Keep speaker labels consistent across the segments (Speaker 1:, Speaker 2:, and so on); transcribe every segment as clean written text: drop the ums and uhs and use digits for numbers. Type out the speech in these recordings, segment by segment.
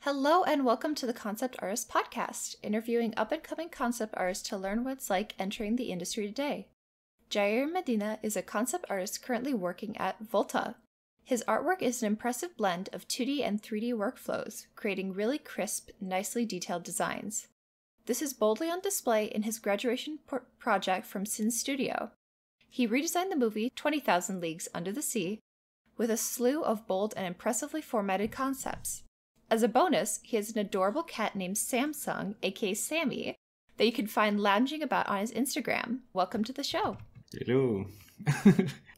Speaker 1: Hello and welcome to the Concept Artist Podcast, interviewing up-and-coming concept artists to learn what it's like entering the industry today. Jair Medina is a concept artist currently working at VOLTA. His artwork is an impressive blend of 2D and 3D workflows, creating really crisp, nicely detailed designs. This is boldly on display in his graduation project from Sin Studio. He redesigned the movie 20,000 Leagues Under the Sea with a slew of bold and impressively formatted concepts. As a bonus, he has an adorable cat named Samsung, aka Sammy, that you can find lounging about on his Instagram. Welcome to the show.
Speaker 2: Hello.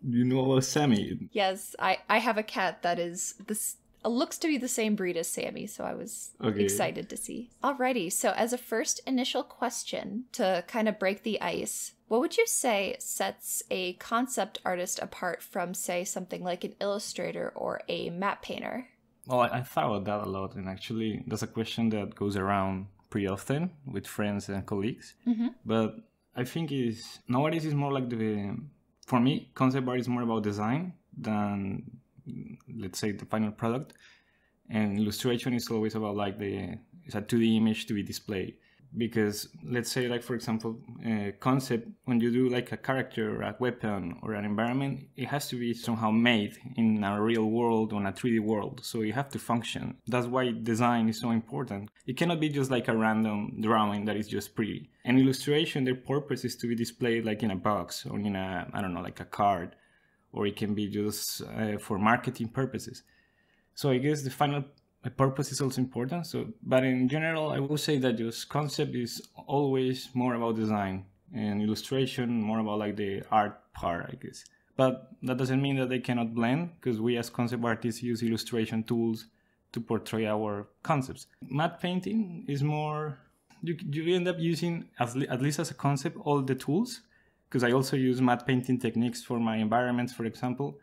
Speaker 2: You know about Sammy?
Speaker 1: Yes, I have a cat that looks to be the same breed as Sammy, so I was excited to see. Alrighty, so as a first initial question to kind of break the ice, what would you say sets a concept artist apart from, say, something like an illustrator or a matte painter?
Speaker 2: Well, I thought about that a lot, and actually that's a question that goes around pretty often with friends and colleagues. Mm-hmm. But I think nowadays it's more like for me, concept art is more about design than, let's say, the final product. And illustration is always about it's a 2D image to be displayed. Because let's say, like, for example, concept, when you do like a character, a weapon, or an environment, it has to be somehow made in a real world, on a 3D world. So you have to function. That's why design is so important. It cannot be just like a random drawing that is just pretty. And illustration, their purpose is to be displayed like in a box or in like a card. Or it can be just for marketing purposes. So I guess the final purpose is also important. But in general, I would say that just concept is always more about design, and illustration more about like the art part, I guess. But that doesn't mean that they cannot blend, because we as concept artists use illustration tools to portray our concepts. Matte painting is more, you end up using, at least as a concept, all the tools, because I also use matte painting techniques for my environments, for example.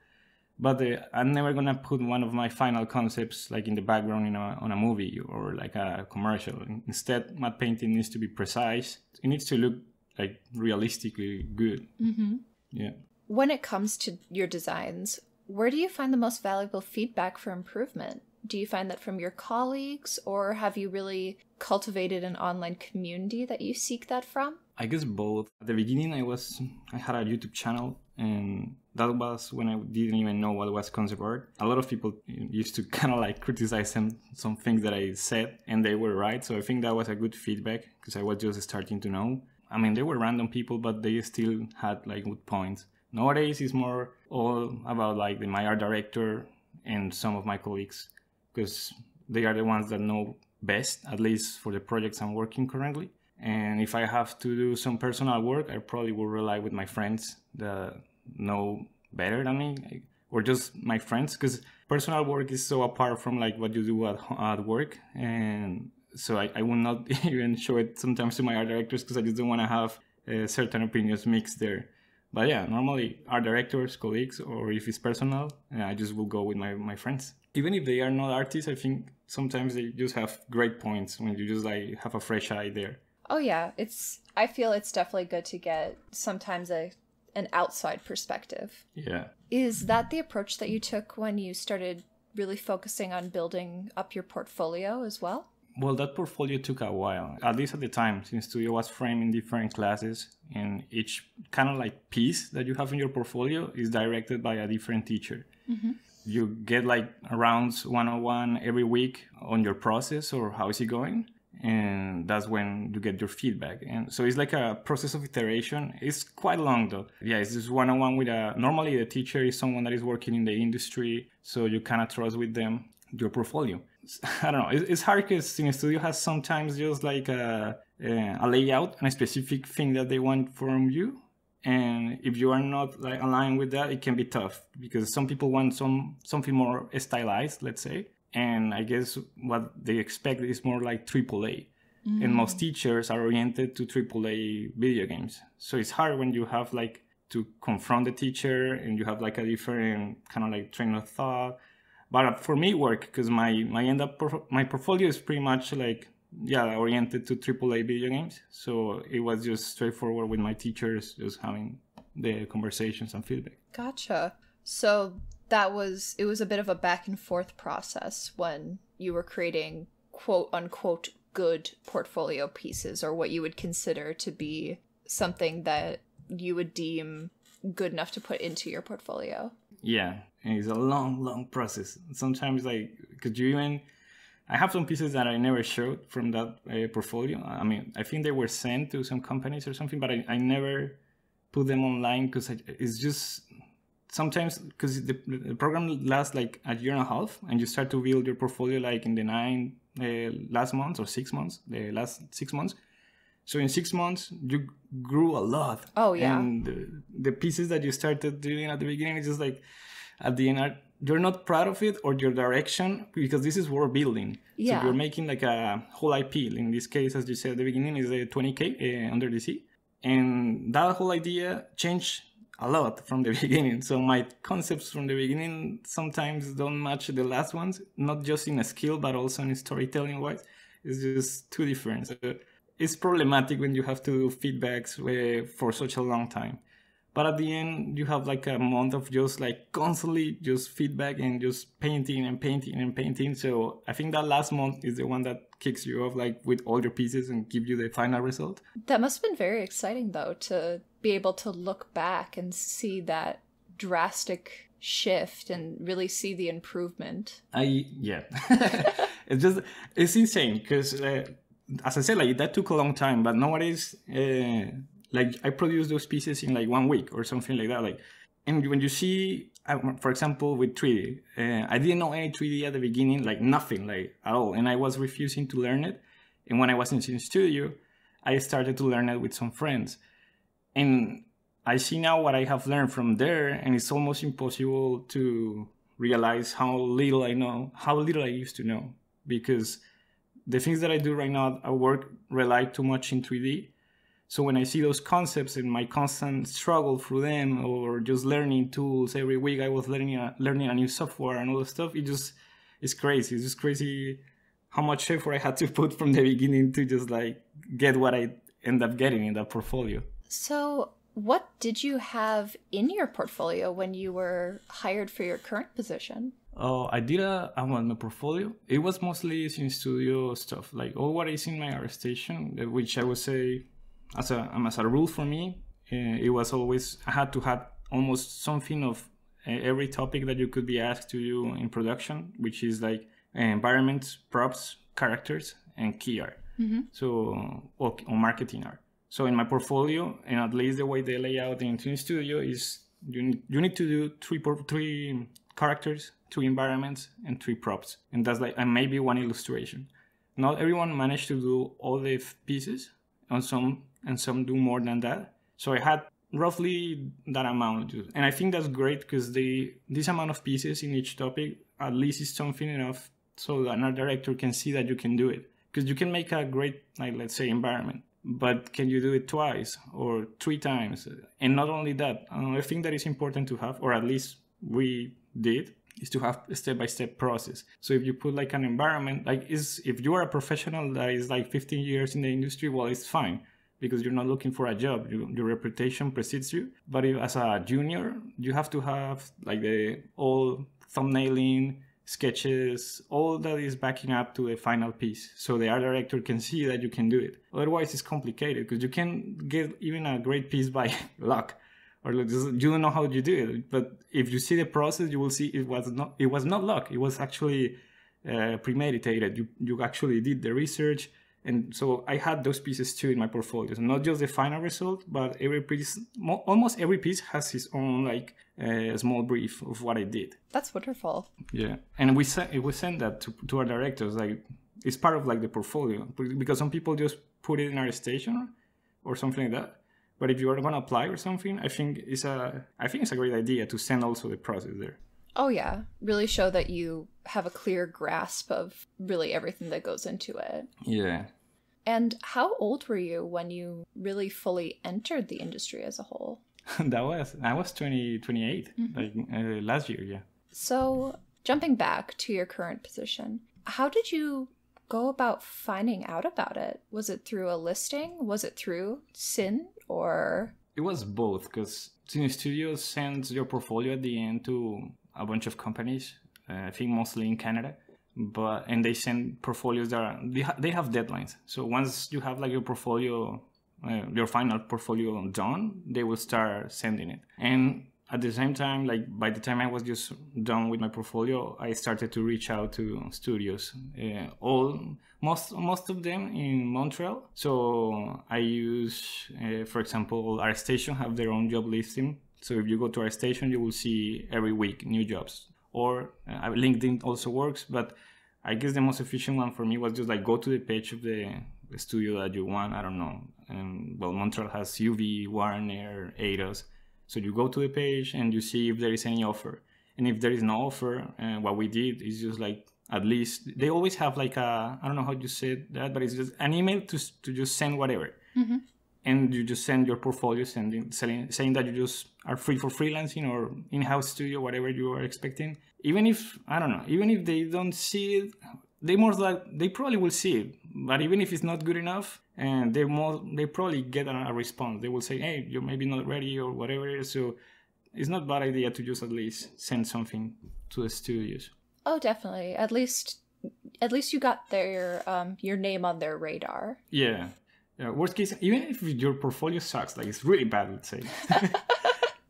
Speaker 2: But I'm never going to put one of my final concepts like in the background on a movie or like a commercial. Instead, matte painting needs to be precise. It needs to look like realistically good. Mm-hmm. Yeah.
Speaker 1: When it comes to your designs, where do you find the most valuable feedback for improvement? Do you find that from your colleagues, or have you really cultivated an online community that you seek that from?
Speaker 2: I guess both. At the beginning, I had a YouTube channel, and that was when I didn't even know what was concept art. A lot of people used to kind of like criticize some things that I said, and they were right. So I think that was a good feedback, because I was just starting to know. I mean, they were random people, but they still had like good points. Nowadays, it's more all about like my art director and some of my colleagues, because they are the ones that know best, at least for the projects I'm working currently. And if I have to do some personal work, I probably will rely with my friends that know better than me, or just my friends, because personal work is so apart from like what you do at work. And so I will not even show it sometimes to my art directors, because I just don't want to have certain opinions mixed there. But yeah, normally art directors, colleagues, or if it's personal, I just will go with my friends. Even if they are not artists, I think sometimes they just have great points when you just like have a fresh eye there.
Speaker 1: Oh yeah, I feel it's definitely good to get sometimes an outside perspective.
Speaker 2: Yeah.
Speaker 1: Is that the approach that you took when you started really focusing on building up your portfolio as well?
Speaker 2: Well, that portfolio took a while, at least at the time, since studio was framed in different classes, and each kind of like piece that you have in your portfolio is directed by a different teacher. Mm-hmm. You get like rounds 101 every week on your process or how is it going, and that's when you get your feedback. And so it's like a process of iteration. It's quite long though. Yeah, it's just one-on-one with normally the teacher is someone that is working in the industry, so you kind of trust with them your portfolio. I don't know, it's hard because Cine Studio has sometimes just like a layout and a specific thing that they want from you. And if you are not like aligned with that, it can be tough, because some people want something more stylized, let's say. And I guess what they expect is more like AAA. Mm. And most teachers are oriented to AAA video games. So it's hard when you have like to confront the teacher and you have like a different kind of like train of thought. But for me, it worked, because my portfolio is pretty much like, oriented to AAA video games. So it was just straightforward with my teachers, just having the conversations and feedback.
Speaker 1: Gotcha. So it was a bit of a back and forth process when you were creating quote unquote good portfolio pieces, or what you would consider to be something that you would deem good enough to put into your portfolio?
Speaker 2: Yeah, and it's a long process. Sometimes, like, because I have some pieces that I never showed from that portfolio. I mean, I think they were sent to some companies or something, but I never put them online because it's just sometimes because the program lasts like a year and a half, and you start to build your portfolio like in the last 6 months, the last 6 months. So in 6 months, you grew a lot.
Speaker 1: Oh, yeah.
Speaker 2: And the pieces that you started doing at the beginning, it's just like at the end, you're not proud of it or your direction, because this is world building.
Speaker 1: Yeah.
Speaker 2: So you're making like a whole IP. In this case, as you said at the beginning, is a 20K Under the Sea. And that whole idea changed a lot from the beginning. So my concepts from the beginning sometimes don't match the last ones, not just in a skill, but also in storytelling wise. It's just too different. So it's problematic when you have to do feedbacks for such a long time. But at the end, you have like a month of just like constantly just feedback and just painting and painting and painting. So I think that last month is the one that kicks you off like with all your pieces and give you the final result.
Speaker 1: That must have been very exciting though, to be able to look back and see that drastic shift and really see the improvement.
Speaker 2: Yeah. It's insane because as I said, like that took a long time, but nowadays, like I produced those pieces in like 1 week or something like that. Like, and when you see, for example, with 3D, I didn't know any 3D at the beginning, like nothing, like at all, and I was refusing to learn it. And when I was in studio, I started to learn it with some friends, and I see now what I have learned from there, and it's almost impossible to realize how little I know, how little I used to know, because the things that I do right now at work rely too much in 3D. So when I see those concepts and my constant struggle through them, or just learning tools every week, I was learning a new software and all that stuff. It's crazy. It's just crazy how much effort I had to put from the beginning to just like get what I end up getting in that portfolio.
Speaker 1: So what did you have in your portfolio when you were hired for your current position?
Speaker 2: Oh, I did my portfolio. It was mostly in studio stuff, like all what is in my ArtStation, which I would say, as a rule for me, it was always, I had to have almost something of every topic that you could be asked to do in production, which is like environments, props, characters, and key art. Mm-hmm. So, or marketing art. So in my portfolio, and at least the way they lay out in Tune Studio is you need to do three characters, 2 environments, and 3 props. And that's like, and maybe 1 illustration. Not everyone managed to do all the pieces, and some do more than that. So I had roughly that amount. And I think that's great because this amount of pieces in each topic at least is something enough so that an art director can see that you can do it. Because you can make a great, like, let's say, environment, but can you do it twice or 3 times? And not only that, another thing that is important to have, or at least we did, is to have a step-by-step process. So if you put like an environment, like if you are a professional that is like 15 years in the industry, well, it's fine because you're not looking for a job. Your reputation precedes you. But if, as a junior, you have to have like all thumbnailing, sketches, all that is backing up to a final piece. So the art director can see that you can do it. Otherwise, it's complicated because you can get even a great piece by luck. Or you don't know how you do it, but if you see the process, you will see it was not luck. It was actually premeditated. You actually did the research, and so I had those pieces too in my portfolio. So not just the final result, but every piece, almost every piece has its own like small brief of what I did.
Speaker 1: That's wonderful.
Speaker 2: Yeah, and we send that to our directors. Like it's part of like the portfolio because some people just put it in our station or something like that. But if you are going to apply or something, I think it's a great idea to send also the process there.
Speaker 1: Oh, yeah. Really show that you have a clear grasp of really everything that goes into it.
Speaker 2: Yeah.
Speaker 1: And how old were you when you really fully entered the industry as a whole?
Speaker 2: I was 28, mm-hmm. like last year, yeah.
Speaker 1: So jumping back to your current position, how did you go about finding out about it? Was it through a listing? Was it through SIN? Or
Speaker 2: it was both, because Cine Studio sends your portfolio at the end to a bunch of companies, I think mostly in Canada. and they send portfolios that they have deadlines. So once you have like your portfolio, your final portfolio done, they will start sending it. And at the same time, like by the time I was just done with my portfolio, I started to reach out to studios, most of them in Montreal. So I use, for example, ArtStation have their own job listing. So if you go to ArtStation, you will see every week new jobs. Or LinkedIn also works, but I guess the most efficient one for me was just like go to the page of the studio that you want. I don't know. Well, Montreal has UV, Warner, Eidos. So you go to the page and you see if there is any offer. And if there is no offer, what we did is just like, at least, they always have like I don't know how you say that, but it's just an email to just send whatever. Mm-hmm. And you just send your portfolio saying that you just are free for freelancing or in-house studio, whatever you are expecting. Even if, I don't know, even if they don't see it, they probably will see it. But even if it's not good enough, and they probably get a response. They will say, hey, you're maybe not ready or whatever. So it's not a bad idea to just at least send something to the studios.
Speaker 1: Oh, definitely. At least you got your name on their radar.
Speaker 2: Yeah. Worst case, even if your portfolio sucks, like it's really bad, let's say.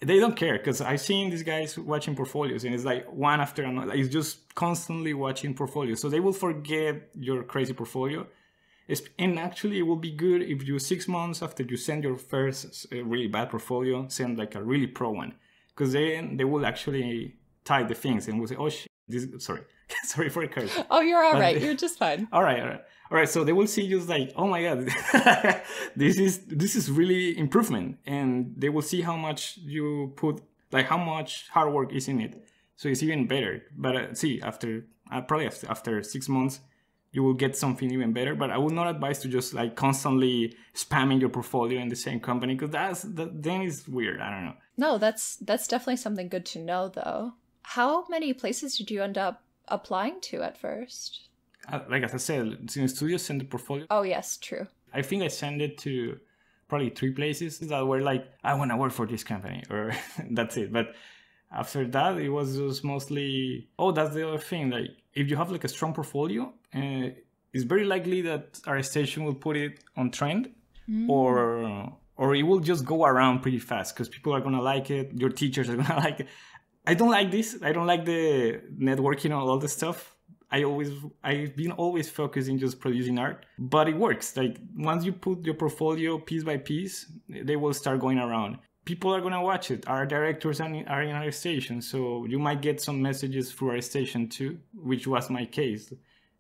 Speaker 2: They don't care, because I've seen these guys watching portfolios and it's like one after another. It's just constantly watching portfolios. So they will forget your crazy portfolio. And actually, it will be good if you 6 months after you send your first really bad portfolio, send like a really pro one. Because then they will actually tie the things and will say, oh shit, sorry. Sorry for the curse.
Speaker 1: Oh, you're all right. You're just fine.
Speaker 2: All right. So they will see just like, oh my God, this is really improvement. And they will see how much you put, like how much hard work is in it. So it's even better. But see, probably after 6 months, you will get something even better. But I would not advise to just like constantly spamming your portfolio in the same company, because then it's weird. I don't know.
Speaker 1: No, that's definitely something good to know, though. How many places did you end up applying to at first?
Speaker 2: Like as I said, since studios send the portfolio.
Speaker 1: Oh yes, true.
Speaker 2: I think I sent it to probably 3 places that were like, I want to work for this company, or that's it. But after that, it was just mostly, that's the other thing. Like if you have like a strong portfolio, it's very likely that ArtStation will put it on trend, or it will just go around pretty fast because people are gonna like it. Your teachers are gonna like it. I don't like this. I don't like the networking and all this stuff. I've been always focused in just producing art, but it works. Like once you put your portfolio piece by piece, they will start going around. People are going to watch it. Our directors are in ArtStation, so you might get some messages through ArtStation too, which was my case.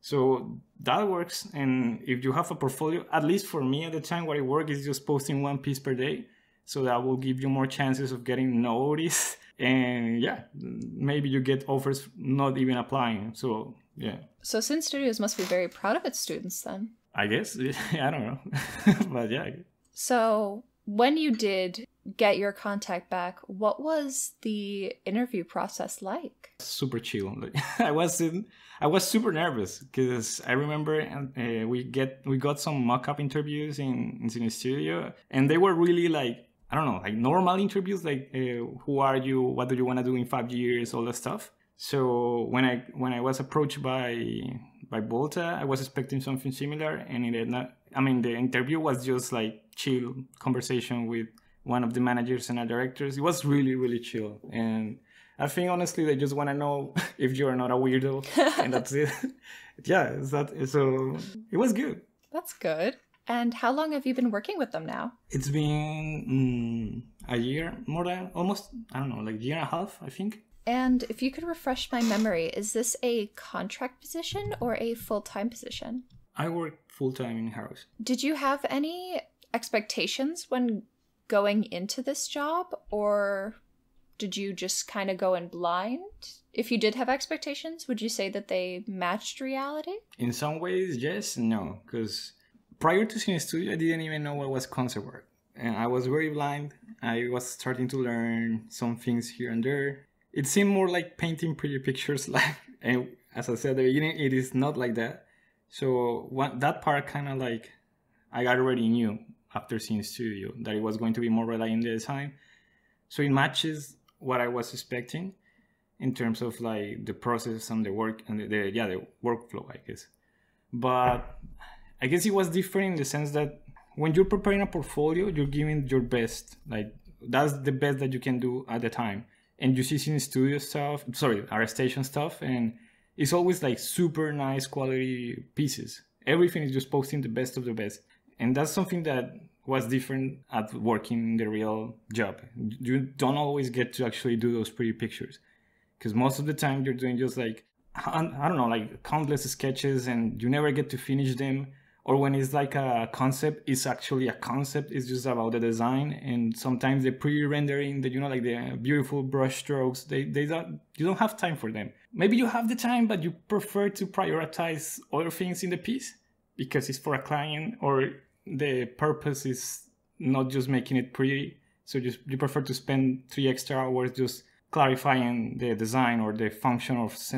Speaker 2: So that works. And if you have a portfolio, at least for me at the time, what it worked is just posting 1 piece per day. So that will give you more chances of getting noticed. And yeah, maybe you get offers not even applying. So yeah.
Speaker 1: So Sin Studios must be very proud of its students then.
Speaker 2: I guess. I don't know. But yeah.
Speaker 1: So when you did get your contact back, what was the interview process like?
Speaker 2: Super chill. I was super nervous because I remember we got some mock-up interviews in the studio, and they were really like, I don't know, like normal interviews, like who are you, what do you want to do in 5 years, all that stuff. So when I was approached by VOLTA, I was expecting something similar, and the interview was just like chill conversation with one of the managers and our directors. It was really, really chill. And I think honestly they just want to know if you're not a weirdo, and that's it. Yeah, so it was good.
Speaker 1: That's good. And how long have you been working with them now?
Speaker 2: It's been a year, more than almost, I don't know, like a year and a half, I think.
Speaker 1: And if you could refresh my memory, is this a contract position or a full-time position?
Speaker 2: I work full-time in-house.
Speaker 1: Did you have any expectations when going into this job, or did you just kind of go in blind? If you did have expectations, would you say that they matched reality?
Speaker 2: In some ways, yes, no, because prior to Cine Studio, I didn't even know what was concept art. And I was very blind. I was starting to learn some things here and there. It seemed more like painting pretty pictures, and as I said at the beginning, it is not like that. So that part kind of like, I already knew after Cine Studio that it was going to be more relying on the design. So it matches what I was expecting. in terms of like the process and the work and the workflow, I guess. But I guess it was different in the sense that when you're preparing a portfolio, you're giving your best. Like that's the best that you can do at the time. And you see in studio stuff, ArtStation stuff, and it's always like super nice quality pieces. Everything is just posting the best of the best. And that's something that was different at working in the real job. You don't always get to actually do those pretty pictures. Because most of the time you're doing just like, I don't know, like countless sketches and you never get to finish them. Or when it's like a concept, it's actually a concept. It's just about the design. And sometimes the pre-rendering, like the beautiful brush strokes, you don't have time for them. Maybe you have the time, but you prefer to prioritize other things in the piece because it's for a client, or the purpose is not just making it pretty. So you prefer to spend 3 extra hours just clarifying the design or the function of, I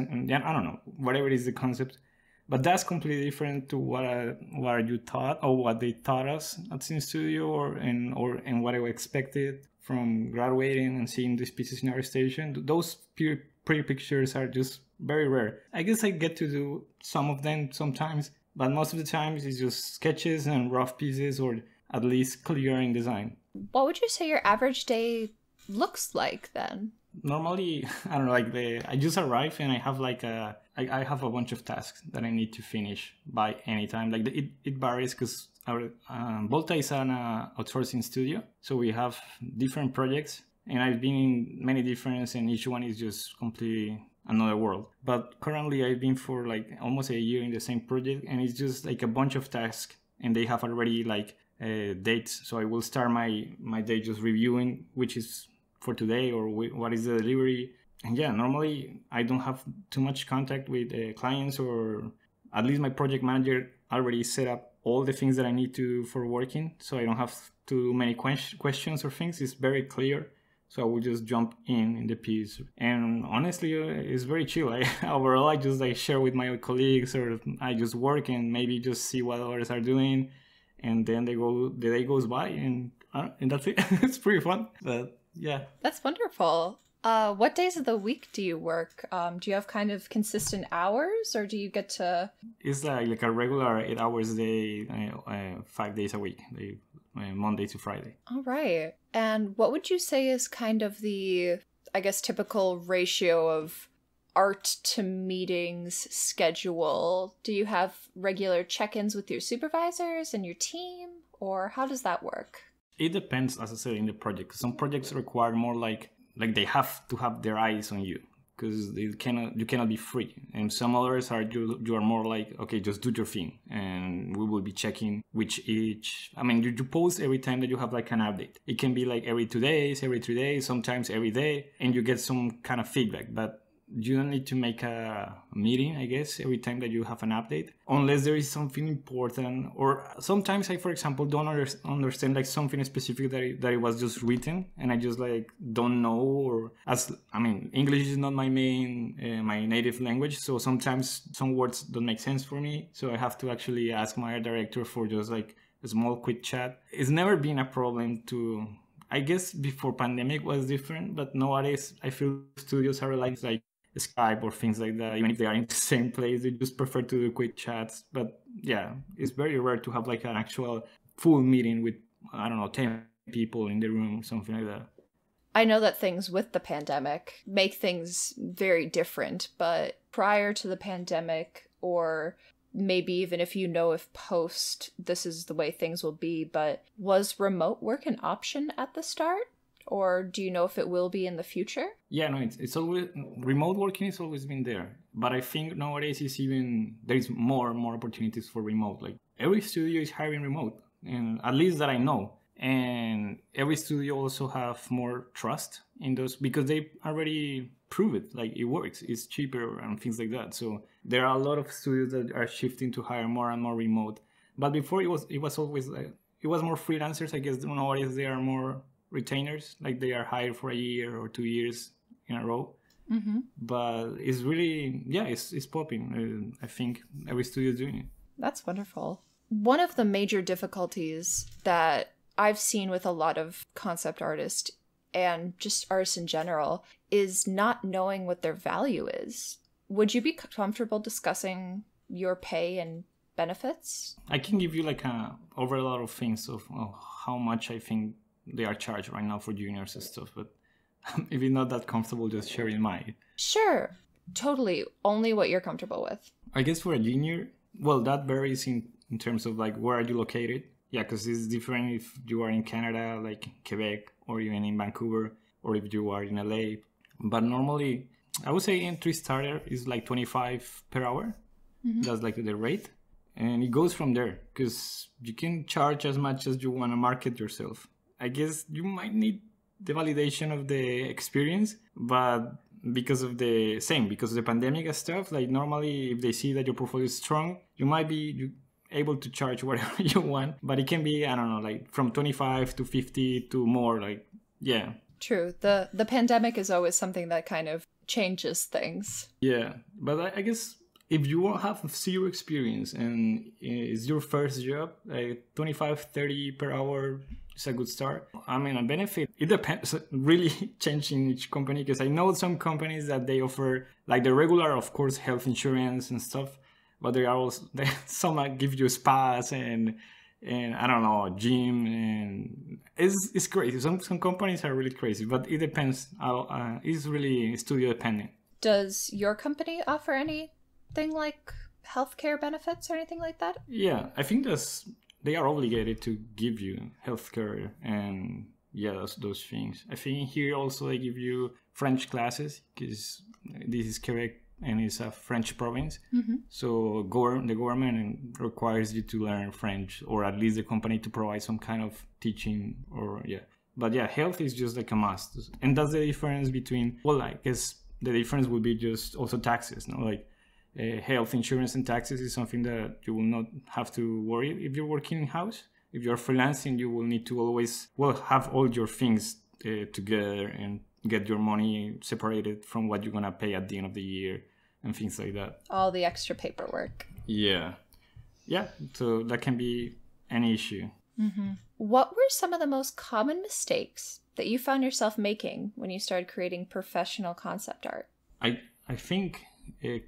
Speaker 2: don't know, whatever is the concept. But that's completely different to what you taught or what they taught us at Cine Studio or what I expected from graduating and seeing these pieces in ArtStation. Those pretty pictures are just very rare. I guess I get to do some of them sometimes, but most of the times it's just sketches and rough pieces, or at least clear in design.
Speaker 1: What would you say your average day looks like then?
Speaker 2: Normally, I don't know, like I just arrive and I have I have a bunch of tasks that I need to finish by any time. Like it varies because our VOLTA is an outsourcing studio, so we have different projects, and I've been in many different, and each one is just completely another world. But currently, I've been for like almost a year in the same project, and it's just like a bunch of tasks, and they have already like dates. So I will start my day just reviewing which is for today or what is the delivery. And yeah, normally I don't have too much contact with clients, or at least my project manager already set up all the things that I need to for working, so I don't have too many questions or things. It's very clear, so I will just jump in the piece. And honestly, it's very chill. Overall, I just share with my colleagues, or I just work and maybe just see what others are doing, and then the day goes by, and that's it. It's pretty fun, but yeah.
Speaker 1: That's wonderful. What days of the week do you work? Do you have kind of consistent hours, or do you get to...
Speaker 2: It's like a regular 8 hours a day, 5 days a week, Monday to Friday.
Speaker 1: All right. And what would you say is kind of the, I guess, typical ratio of art to meetings schedule? Do you have regular check-ins with your supervisors and your team, or how does that work?
Speaker 2: It depends, as I said, in the project. Some projects require more like they have to have their eyes on you, because you cannot be free. And some others you are more like, okay, just do your thing, and we will be checking you post every time that you have like an update. It can be like every 2 days, every 3 days, sometimes every day, and you get some kind of feedback. But you don't need to make a meeting, I guess, every time that you have an update, unless there is something important. Or sometimes I, for example, don't understand like something specific that it was just written, and I just like don't know, or English is not my my native language, so sometimes some words don't make sense for me, so I have to actually ask my art director for just like a small quick chat. It's never been a problem to... I guess before pandemic was different, but nowadays I feel studios are like Skype or things like that. Even if they are in the same place, they just prefer to do quick chats. But yeah, it's very rare to have like an actual full meeting with, 10 people in the room, something like that.
Speaker 1: I know that things with the pandemic make things very different, but prior to the pandemic, or maybe even if post this is the way things will be, but was remote work an option at the start? Or do you know if it will be in the future?
Speaker 2: Yeah, no, it's always... Remote working has always been there. But I think nowadays there's more and more opportunities for remote. Like every studio is hiring remote, and at least that I know. And every studio also have more trust in those, because they already prove it. Like it works, it's cheaper and things like that. So there are a lot of studios that are shifting to hire more and more remote. But before it was always it was more freelancers. I guess nowadays they are more retainers, like they are hired for a year or 2 years in a row.
Speaker 1: Mm-hmm.
Speaker 2: But it's really, it's popping. I think every studio is doing it.
Speaker 1: That's wonderful. One of the major difficulties that I've seen with a lot of concept artists and just artists in general is not knowing what their value is. Would you be comfortable discussing your pay and benefits?
Speaker 2: I can give you like over a lot of things of how much I think they are charged right now for juniors and stuff, but if you're not that comfortable just sharing mine.
Speaker 1: Sure, totally. Only what you're comfortable with.
Speaker 2: I guess for a junior, well, that varies in terms of like where are you located. Yeah, because it's different if you are in Canada, like Quebec, or even in Vancouver, or if you are in LA. But normally, I would say entry starter is like 25 per hour. Mm-hmm. That's like the rate. And it goes from there, because you can charge as much as you want to market yourself. I guess you might need the validation of the experience, but because of the pandemic and stuff, like normally if they see that your portfolio is strong, you might be able to charge whatever you want, but it can be, I don't know, like from 25 to 50 to more, like, yeah.
Speaker 1: True. The pandemic is always something that kind of changes things.
Speaker 2: Yeah, but I guess if you have zero experience and it's your first job, like 25, 30 per hour is a good start. I mean, a benefit, it depends, really changing each company, because I know some companies that they offer like the regular, of course, health insurance and stuff, but there are also some that give you spas and I don't know, gym, and it's crazy. Some companies are really crazy, but it depends. It's really studio dependent.
Speaker 1: Does your company offer anything like healthcare benefits or anything like that?
Speaker 2: Yeah, I think they are obligated to give you healthcare and those things. I think here also they give you French classes, because this is Quebec and it's a French province. Mm-hmm. So the government requires you to learn French, or at least the company to provide some kind of teaching, But yeah, health is just like a must. And that's the difference between, well, I guess the difference would be just also taxes, no? Like health insurance and taxes is something that you will not have to worry if you're working in-house. If you're freelancing, you will need to always, have all your things together and get your money separated from what you're going to pay at the end of the year and things like that.
Speaker 1: All the extra paperwork.
Speaker 2: Yeah. Yeah, so that can be an issue.
Speaker 1: Mm-hmm. What were some of the most common mistakes that you found yourself making when you started creating professional concept art?
Speaker 2: I think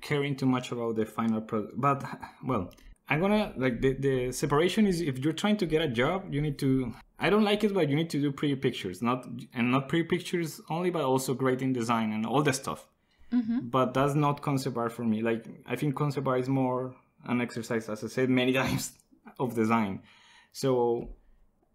Speaker 2: caring too much about the final product. But, well, I'm gonna, like, the separation is, if you're trying to get a job, you need to, I don't like it, but you need to do pretty pictures. Not pretty pictures only, but also grading design and all the stuff. Mm-hmm. But that's not concept art for me. Like, I think concept art is more an exercise, as I said many times, of design. So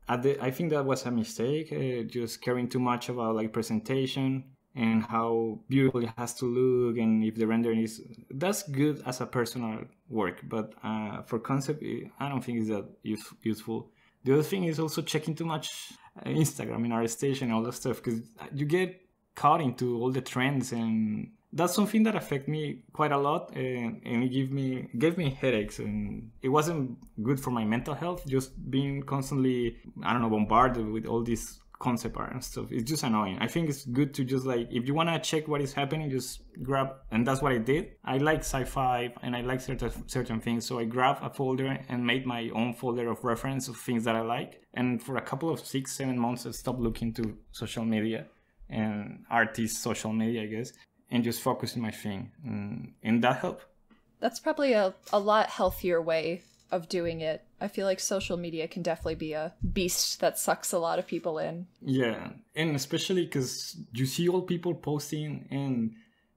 Speaker 2: I think that was a mistake, just caring too much about like presentation and how beautiful it has to look, and if the rendering is, that's good as a personal work, but for concept, I don't think it's that useful. The other thing is also checking too much Instagram and ArtStation and all that stuff, because you get caught into all the trends, and that's something that affected me quite a lot, and it gave me headaches, and it wasn't good for my mental health, just being constantly, I don't know, bombarded with all this concept art and stuff. It's just annoying. I think it's good to just, like, if you want to check what is happening, just grab, and that's what I did. I like sci-fi and I like certain things, so I grabbed a folder and made my own folder of reference of things that I like, and for a couple of 6-7 months I stopped looking to social media and artists' social media, I guess, and just focus on my thing, and that helped.
Speaker 1: That's probably a lot healthier way of doing it. I feel like social media can definitely be a beast that sucks a lot of people in. Yeah,
Speaker 2: and especially because you see all people posting, and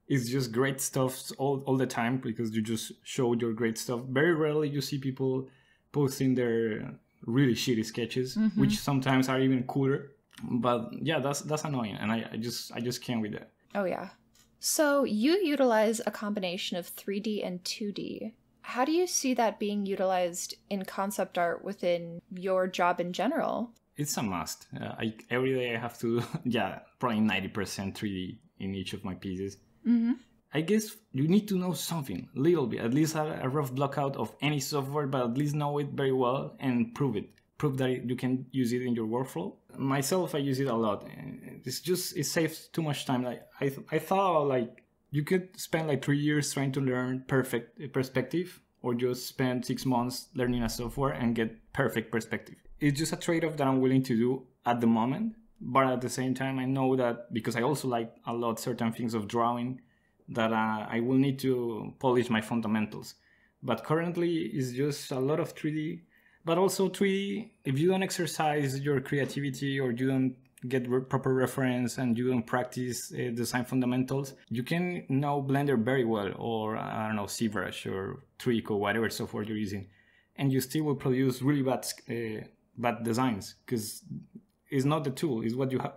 Speaker 2: it's just great stuff all the time, because you just showed your great stuff. Very rarely you see people posting their really shitty sketches, mm-hmm. which sometimes are even cooler. But yeah, that's annoying, and I just can't with that.
Speaker 1: Oh yeah. So you utilize a combination of 3D and 2D. How do you see that being utilized in concept art within your job in general?
Speaker 2: It's a must. Every day I have to, probably 90% 3D in each of my pieces. Mm-hmm. I guess you need to know something, a little bit, at least have a rough blockout of any software, but at least know it very well and prove it. Prove that you can use it in your workflow. Myself, I use it a lot. It saves too much time. Like I thought, like, you could spend like 3 years trying to learn perfect perspective, or just spend 6 months learning a software and get perfect perspective. It's just a trade-off that I'm willing to do at the moment, But at the same time, I know that because I also like a lot certain things of drawing, that I will need to polish my fundamentals. But currently, it's just a lot of 3D. But also 3D, if you don't exercise your creativity or you don't get proper reference and you don't practice design fundamentals, you can know Blender very well, or I don't know, ZBrush or Trick or whatever software you're using, and you still will produce really bad designs, because it's not the tool, it's what you have.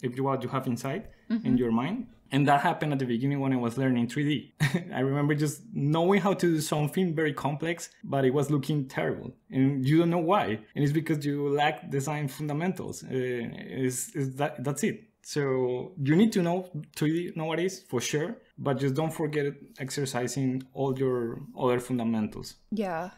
Speaker 2: If you what you have inside in your mind. And that happened at the beginning when I was learning 3D. I remember just knowing how to do something very complex, but it was looking terrible. And you don't know why. And it's because you lack design fundamentals. That's it. So you need to know 3D nowadays, for sure. But just don't forget exercising all your other fundamentals.
Speaker 1: Yeah.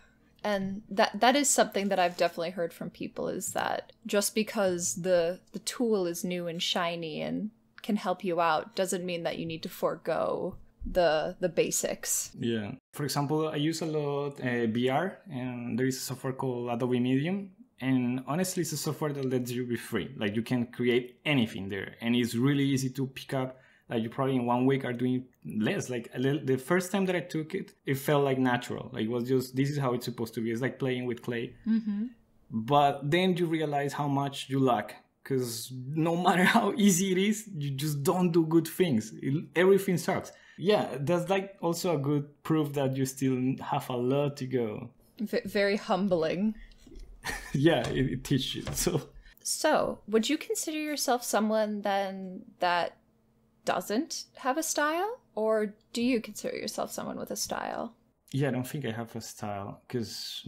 Speaker 1: And that is something that I've definitely heard from people, is that just because the tool is new and shiny and can help you out doesn't mean that you need to forego the basics.
Speaker 2: Yeah. For example, I use a lot VR, and there is a software called Adobe Medium. And honestly, it's a software that lets you be free. Like, you can create anything there, and it's really easy to pick up. Like, you probably in 1 week are doing less. Like, the first time that I took it, it felt like natural. Like, it was just, this is how it's supposed to be. It's like playing with clay. Mm-hmm. But then you realize how much you lack. Because no matter how easy it is, you just don't do good things. Everything sucks. Yeah, that's like also a good proof that you still have a lot to go.
Speaker 1: Very humbling.
Speaker 2: Yeah, it teaches you.
Speaker 1: So, would you consider yourself someone then that doesn't have a style? Or do you consider yourself someone with a style?
Speaker 2: Yeah, I don't think I have a style. Because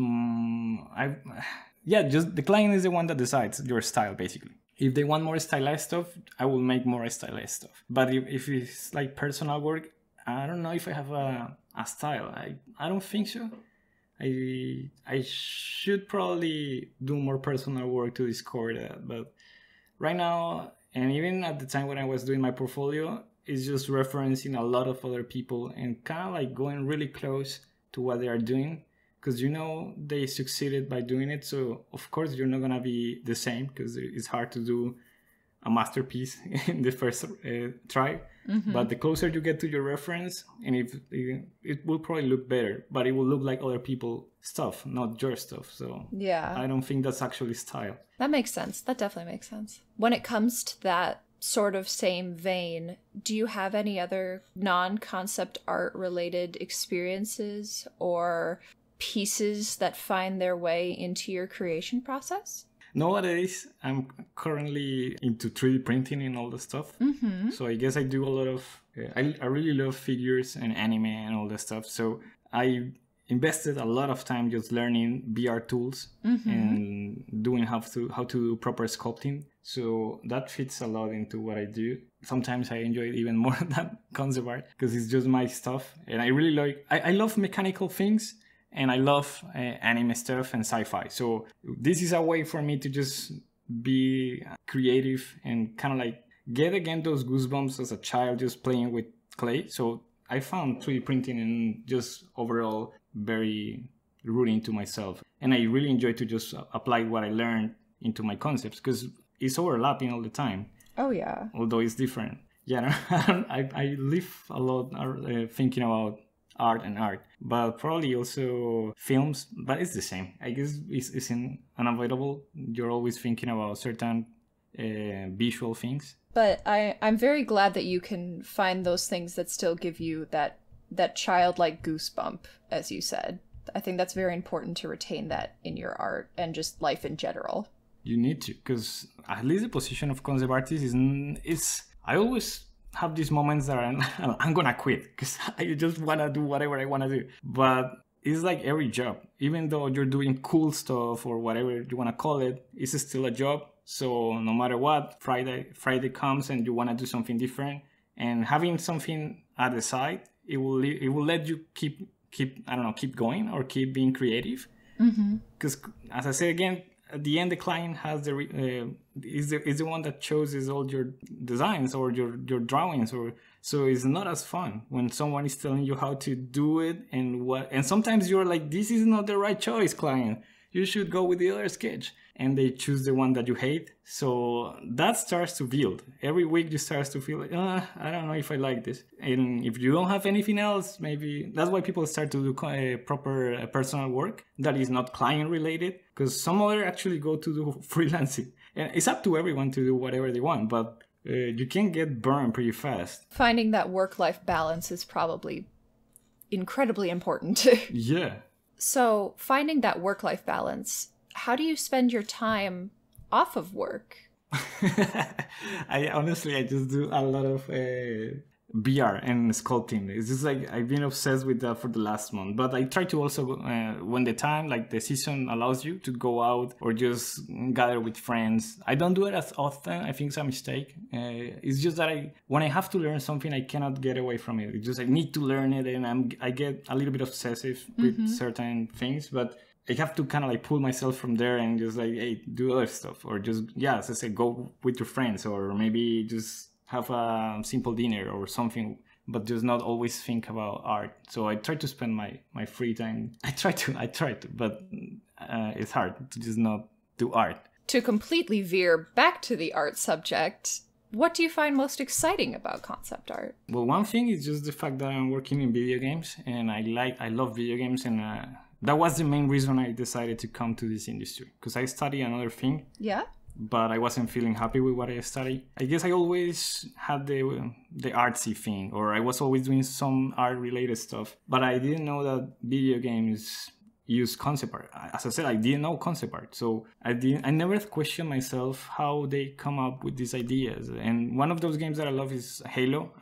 Speaker 2: just the client is the one that decides your style, basically. If they want more stylized stuff, I will make more stylized stuff. But if it's like personal work, I don't know if I have a style. I don't think so. I should probably do more personal work to discover that. But right now, and even at the time when I was doing my portfolio, it's just referencing a lot of other people and kind of like going really close to what they are doing. Because they succeeded by doing it, so of course you're not gonna be the same, because it's hard to do a masterpiece in the first try. Mm-hmm. But the closer you get to your reference, and it will probably look better, but it will look like other people's stuff, not your stuff. So yeah, I don't think that's actually style.
Speaker 1: That makes sense. That definitely makes sense. When it comes to that sort of same vein, do you have any other non-concept art related experiences or pieces that find their way into your creation process?
Speaker 2: Nowadays, I'm currently into 3D printing and all the stuff. Mm-hmm. So I guess I do a lot of... I really love figures and anime and all that stuff. So I invested a lot of time just learning VR tools and doing how to do proper sculpting. So that fits a lot into what I do. Sometimes I enjoy it even more than concept art, because it's just my stuff. And I really like... I love mechanical things. And I love anime stuff and sci-fi. So this is a way for me to just be creative and kind of like get again those goosebumps as a child just playing with clay. So I found 3D printing and just overall very rooting to myself. And I really enjoy to just apply what I learned into my concepts, because it's overlapping all the time.
Speaker 1: Oh, yeah.
Speaker 2: Although it's different. Yeah, I live a lot thinking about art, but probably also films, but it's the same. I guess it's unavoidable. You're always thinking about certain visual things.
Speaker 1: But I'm very glad that you can find those things that still give you that childlike goosebump, as you said. I think that's very important to retain that in your art and just life in general.
Speaker 2: You need to, because at least the position of concept artist is I always have these moments that I'm gonna quit because I just wanna do whatever I wanna do. But it's like every job, even though you're doing cool stuff or whatever you wanna call it, it's still a job. So no matter what, Friday comes and you wanna do something different, and having something at the side, it will let you keep going or keep being creative. Because as I say again, at the end, the client has is the one that chooses all your designs or your drawings, so it's not as fun when someone is telling you how to do it and sometimes you're like, this is not the right choice, client. you should go with the other sketch. And they choose the one that you hate. So that starts to build. Every week you start to feel like, I don't know if I like this. And if you don't have anything else, maybe that's why people start to do proper personal work that is not client related. Because some other actually go to do freelancing. And it's up to everyone to do whatever they want. But you can get burned pretty fast.
Speaker 1: Finding that work-life balance is probably incredibly important.
Speaker 2: Yeah.
Speaker 1: So finding that work-life balance, how do you spend your time off of work?
Speaker 2: I just do a lot of VR and sculpting. It's just like I've been obsessed with that for the last month. But I try to also, when the time, like the season allows you to go out or just gather with friends. I don't do it as often. I think it's a mistake. It's just that when I have to learn something, I cannot get away from it. It's just I need to learn it, and I get a little bit obsessive with certain things. But I have to kind of like pull myself from there and just like, hey, do other stuff, or just, as I said, go with your friends, or maybe just have a simple dinner or something, but just not always think about art. So I try to spend my free time. I try to, but it's hard to just not do art.
Speaker 1: To completely veer back to the art subject, what do you find most exciting about concept art?
Speaker 2: Well, one thing is just the fact that I'm working in video games, and I love video games, and that was the main reason I decided to come to this industry, because I study another thing.
Speaker 1: Yeah.
Speaker 2: But I wasn't feeling happy with what I studied. I guess I always had the artsy thing, or I was always doing some art-related stuff. But I didn't know that video games use concept art. As I said, I didn't know concept art, so I never questioned myself how they come up with these ideas. And one of those games that I love is Halo.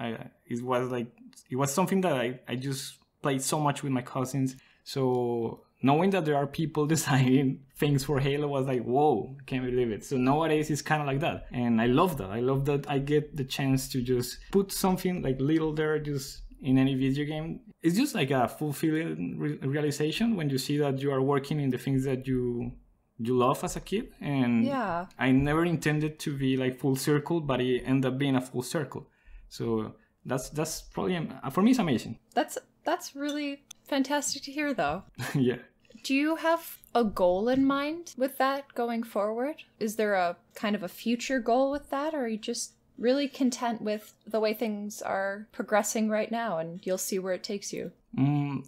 Speaker 2: It was something that I just played so much with my cousins. So knowing that there are people designing things for Halo was like, whoa, can't believe it. So nowadays it's kind of like that. And I love that. I love that I get the chance to just put something like little there just in any video game. It's just like a fulfilling realization when you see that you are working in the things that you love as a kid. And
Speaker 1: yeah.
Speaker 2: I never intended to be like full circle, but it ended up being a full circle. So that's probably, for me, it's amazing.
Speaker 1: That's really fantastic to hear, though.
Speaker 2: Yeah.
Speaker 1: Do you have a goal in mind with that going forward? Is there a kind of a future goal with that, or are you just really content with the way things are progressing right now and you'll see where it takes you?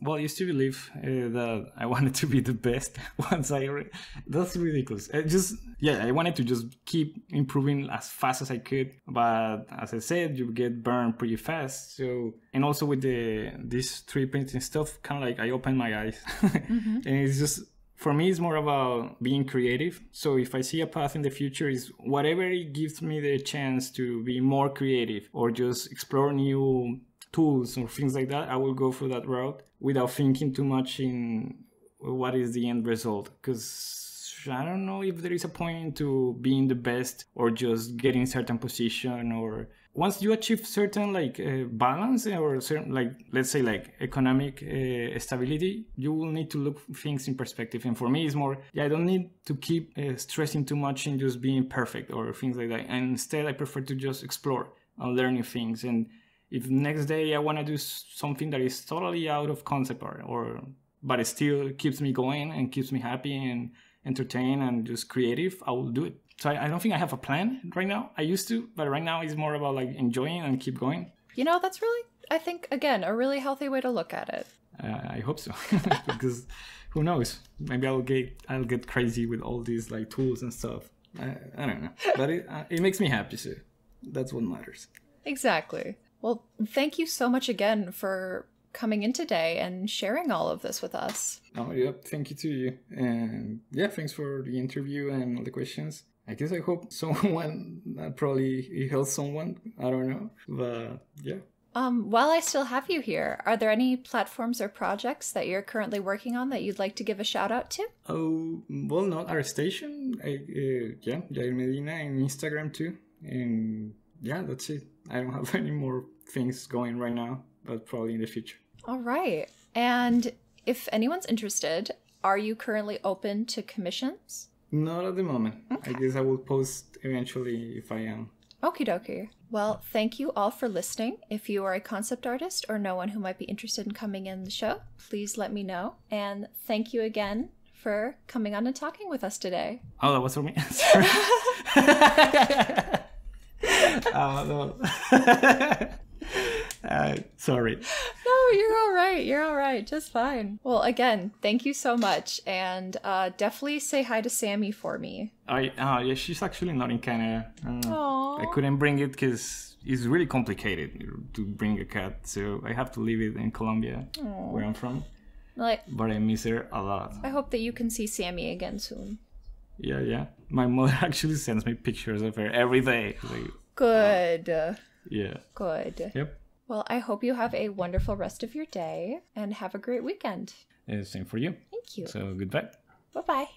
Speaker 2: Well, I used to believe that I wanted to be the best once that's ridiculous. I wanted to just keep improving as fast as I could. But as I said, you get burned pretty fast. So, and also with this 3D printing stuff, kind of like I opened my eyes. And it's just, for me, it's more about being creative. So if I see a path in the future, is whatever it gives me the chance to be more creative or just explore new tools or things like that, I will go for that route without thinking too much in what is the end result. Because I don't know if there is a point to being the best or just getting certain position, or once you achieve certain balance or certain, let's say economic stability, you will need to look things in perspective. And for me, it's more, I don't need to keep stressing too much in just being perfect or things like that. And instead, I prefer to just explore and learn new things. And if next day I want to do something that is totally out of concept art, but it still keeps me going and keeps me happy and entertained and just creative, I will do it. So I don't think I have a plan right now. I used to, but right now it's more about enjoying and keep going.
Speaker 1: That's really, I think, again, a really healthy way to look at it.
Speaker 2: I hope so, because who knows? Maybe I'll get crazy with all these tools and stuff. I don't know, but it makes me happy. So that's what matters.
Speaker 1: Exactly. Well, thank you so much again for coming in today and sharing all of this with us.
Speaker 2: Oh, yeah. Thank you to you. And thanks for the interview and all the questions. I guess I hope someone, probably it helps someone. I don't know. But yeah.
Speaker 1: While I still have you here, are there any platforms or projects that you're currently working on that you'd like to give a shout out to?
Speaker 2: Oh, well, not our station. Jair Medina and Instagram too. And that's it. I don't have any more things going right now, but probably in the future.
Speaker 1: All right. And if anyone's interested, are you currently open to commissions?
Speaker 2: Not at the moment. Okay. I guess I will post eventually if I am.
Speaker 1: Okie dokie. Well, thank you all for listening. If you are a concept artist or know one who might be interested in coming in the show, please let me know. And thank you again for coming on and talking with us today.
Speaker 2: Oh, that was for me? Sorry. No. Sorry.
Speaker 1: No, you're all right. You're all right. Just fine. Well, again, thank you so much. And definitely say hi to Sammy for me.
Speaker 2: Yeah, she's actually not in Canada.
Speaker 1: Aww.
Speaker 2: I couldn't bring it because it's really complicated to bring a cat. So I have to leave it in Colombia, where I'm from. But I miss her a lot.
Speaker 1: I hope that you can see Sammy again soon.
Speaker 2: Yeah. My mother actually sends me pictures of her every day.
Speaker 1: Good.
Speaker 2: Yeah.
Speaker 1: Good.
Speaker 2: Yep.
Speaker 1: Well, I hope you have a wonderful rest of your day and have a great weekend.
Speaker 2: Same for you.
Speaker 1: Thank you.
Speaker 2: So goodbye.
Speaker 1: Bye-bye.